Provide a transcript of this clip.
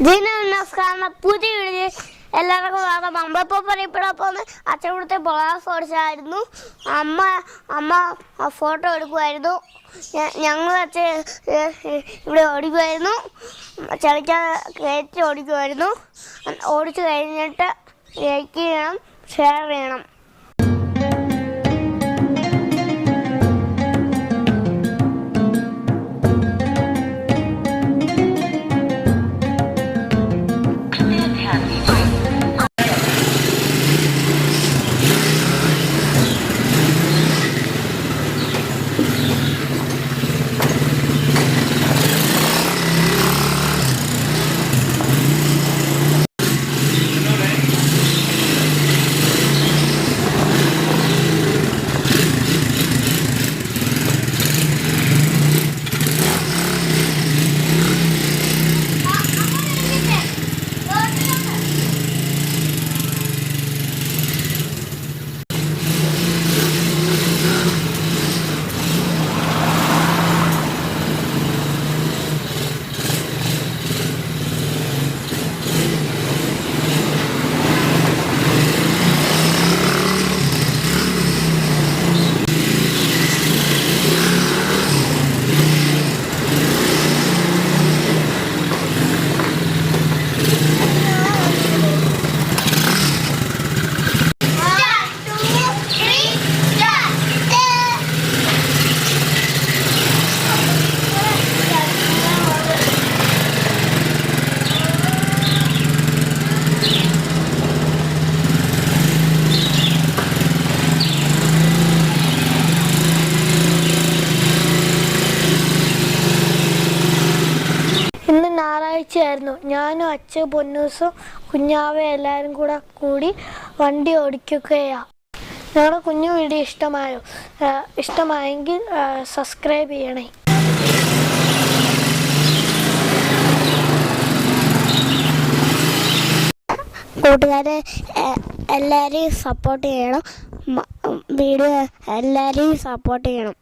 നമസ്കാരം. പുതിയ വീഡിയോ എല്ലാവർക്കും വാങ്ങാം. നമ്മളിപ്പോൾ പറയപ്പെടാൻ അച്ഛനടുത്തെ പൊളാസ് ഓടിച്ചായിരുന്നു. അമ്മ ഫോട്ടോ എടുക്കുമായിരുന്നു. ഞങ്ങൾ അച്ഛൻ ഇവിടെ ഓടിക്കുമായിരുന്നു. ചളിക്കാൻ കയറ്റി ഓടിക്കുമായിരുന്നു. ഓടിച്ചു കഴിഞ്ഞിട്ട് ലൈക്ക് ചെയ്യണം, ഷെയർ ചെയ്യണം. ഇന്ന് ഞായറാഴ്ചയായിരുന്നു. ഞാനും അച്ഛൻ പൊന്നൂസും കുഞ്ഞാവെ എല്ലാവരും കൂടി വണ്ടി ഓടിക്കുകയാണ്. ഞങ്ങളുടെ കുഞ്ഞു വീഡിയോ ഇഷ്ടമായെങ്കിൽ സബ്സ്ക്രൈബ് ചെയ്യണേ. കൂട്ടുകാരെ എല്ലാവരെയും സപ്പോർട്ട് ചെയ്യണം. വീഡിയോ എല്ലാവരെയും സപ്പോർട്ട് ചെയ്യണം.